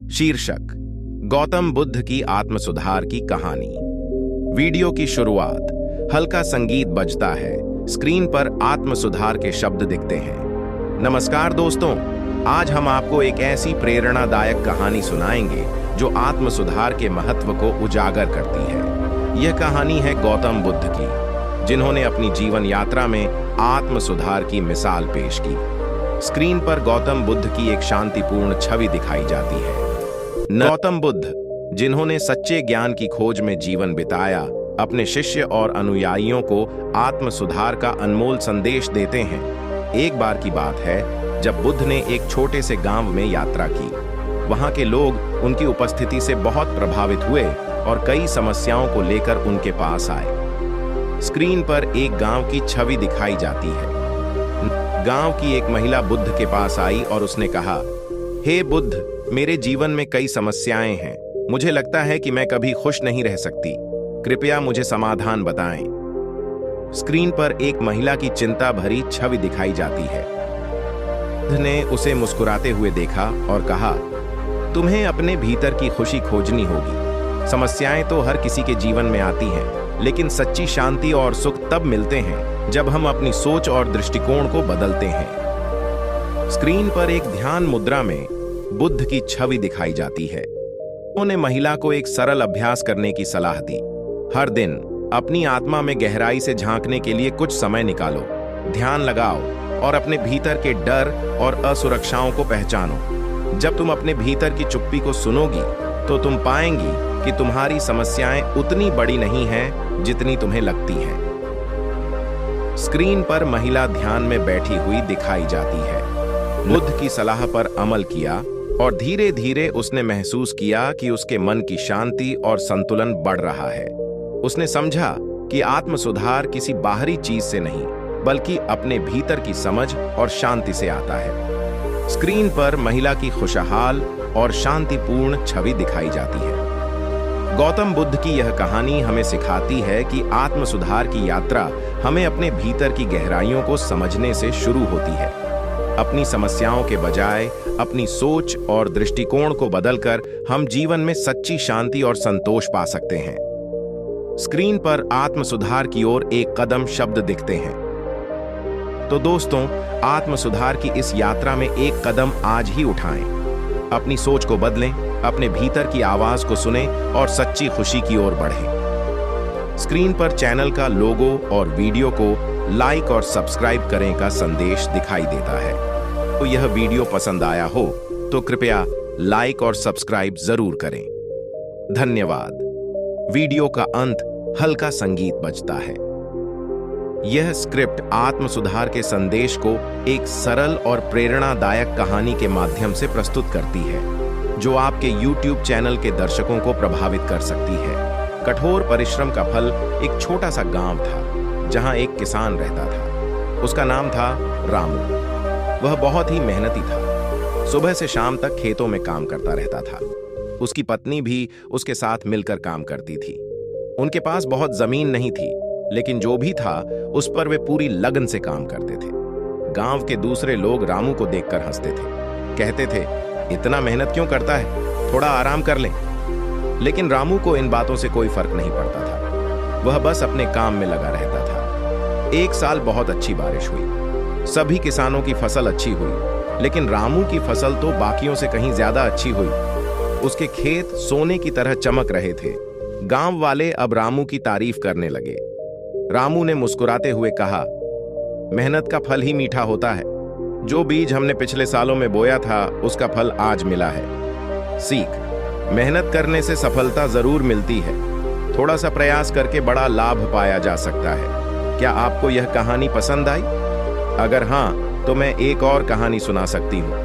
शीर्षक: गौतम बुद्ध की आत्म सुधार की कहानी। वीडियो की शुरुआत, हल्का संगीत बजता है, स्क्रीन पर आत्म सुधार के शब्द दिखते हैं। नमस्कार दोस्तों, आज हम आपको एक ऐसी प्रेरणादायक कहानी सुनाएंगे जो आत्म सुधार के महत्व को उजागर करती है। यह कहानी है गौतम बुद्ध की, जिन्होंने अपनी जीवन यात्रा में आत्म सुधार की मिसाल पेश की। स्क्रीन पर गौतम बुद्ध की एक शांतिपूर्ण छवि दिखाई जाती है। गौतम बुद्ध, जिन्होंने सच्चे ज्ञान की खोज में जीवन बिताया, अपने शिष्य और अनुयायियों को आत्म सुधार का अनमोल संदेश देते हैं। एक बार की बात है जब बुद्ध ने एक छोटे से गांव में यात्रा की। वहां के लोग उनकी उपस्थिति से बहुत प्रभावित हुए और कई समस्याओं को लेकर उनके पास आए। स्क्रीन पर एक गांव की छवि दिखाई जाती है। गांव की एक महिला बुद्ध के पास आई और उसने कहा, हे बुद्ध, मेरे जीवन में कई समस्याएं हैं। मुझे लगता है कि मैं कभी खुश नहीं रह सकती। कृपया मुझे समाधान बताएं। स्क्रीन पर एक महिला की चिंता भरी छवि दिखाई जाती है। बुद्ध ने उसे मुस्कुराते हुए देखा और कहा, तुम्हें अपने भीतर की खुशी खोजनी होगी। समस्याएं तो हर किसी के जीवन में आती हैं, लेकिन सच्ची शांति और सुख तब मिलते हैं जब हम अपनी सोच और दृष्टिकोण को बदलते हैं। स्क्रीन पर एक ध्यान मुद्रा में बुद्ध की छवि दिखाई जाती है। उन्होंने महिला को एक सरल अभ्यास करने की सलाह दी। हर दिन अपनी आत्मा में गहराई से झांकने के लिए कुछ समय निकालो, ध्यान लगाओ और अपने भीतर के डर और असुरक्षाओं को पहचानो। जब तुम अपने भीतर की चुप्पी को सुनोगी तो तुम पाएंगी कि तुम्हारी समस्याएं उतनी बड़ी नहीं हैं जितनी तुम्हें लगती हैं। स्क्रीन पर महिला ध्यान में बैठी हुई दिखाई जाती है। बुद्ध की सलाह पर अमल किया और धीरे धीरे उसने महसूस किया कि उसके मन की शांति और संतुलन बढ़ रहा है। उसने समझा कि आत्म सुधार किसी बाहरी चीज से नहीं, बल्कि अपने भीतर की समझ और शांति से आता है। स्क्रीन पर महिला की खुशहाल और शांतिपूर्ण छवि दिखाई जाती है। गौतम बुद्ध की यह कहानी हमें सिखाती है कि आत्म सुधार की यात्रा हमें अपने भीतर की गहराइयों को समझने से शुरू होती है। अपनी समस्याओं के बजाय अपनी सोच और दृष्टिकोण को बदलकर हम जीवन में सच्ची शांति और संतोष पा सकते हैं। स्क्रीन पर आत्म सुधार की ओर एक कदम शब्द दिखते हैं। तो दोस्तों, आत्म सुधार की इस यात्रा में एक कदम आज ही उठाएं। अपनी सोच को बदलें, अपने भीतर की आवाज को सुनें और सच्ची खुशी की ओर बढ़ें। स्क्रीन पर चैनल का लोगो और वीडियो को लाइक और सब्सक्राइब करें का संदेश दिखाई देता है। तो यह वीडियो पसंद आया हो तो कृपया लाइक और सब्सक्राइब जरूर करें। धन्यवाद। वीडियो का अंत हल्का संगीत बजता है। यह स्क्रिप्ट आत्म सुधार के संदेश को एक सरल और प्रेरणादायक कहानी के माध्यम से प्रस्तुत करती है, जो आपके YouTube चैनल के दर्शकों को प्रभावित कर सकती है। कठोर परिश्रम का फल एक छोटा सा गांव था, जहां एक किसान रहता था। उसका नाम था रामू। वह बहुत ही मेहनती था। सुबह से शाम तक खेतों में काम करता रहता था। उसकी पत्नी भी उसके साथ मिलकर काम करती थी। उनके पास बहुत जमीन नहीं थी, लेकिन जो भी था उस पर वे पूरी लगन से काम करते थे। गांव के दूसरे लोग रामू को देखकर हंसते थे, कहते थे, इतना मेहनत क्यों करता है, थोड़ा आराम कर ले। लेकिन रामू को इन बातों से कोई फर्क नहीं पड़ता था। वह बस अपने काम में लगा रहता था। एक साल बहुत अच्छी बारिश हुई। सभी किसानों की फसल अच्छी हुई, लेकिन रामू की फसल तो बाकियों से कहीं ज्यादा अच्छी हुई। उसके खेत सोने की तरह चमक रहे थे। गांव वाले अब रामू की तारीफ करने लगे। रामू ने मुस्कुराते हुए कहा, मेहनत का फल ही मीठा होता है। जो बीज हमने पिछले सालों में बोया था, उसका फल आज मिला है। सीख: मेहनत करने से सफलता जरूर मिलती है। थोड़ा सा प्रयास करके बड़ा लाभ पाया जा सकता है। क्या आपको यह कहानी पसंद आई? अगर हाँ, तो मैं एक और कहानी सुना सकती हूँ।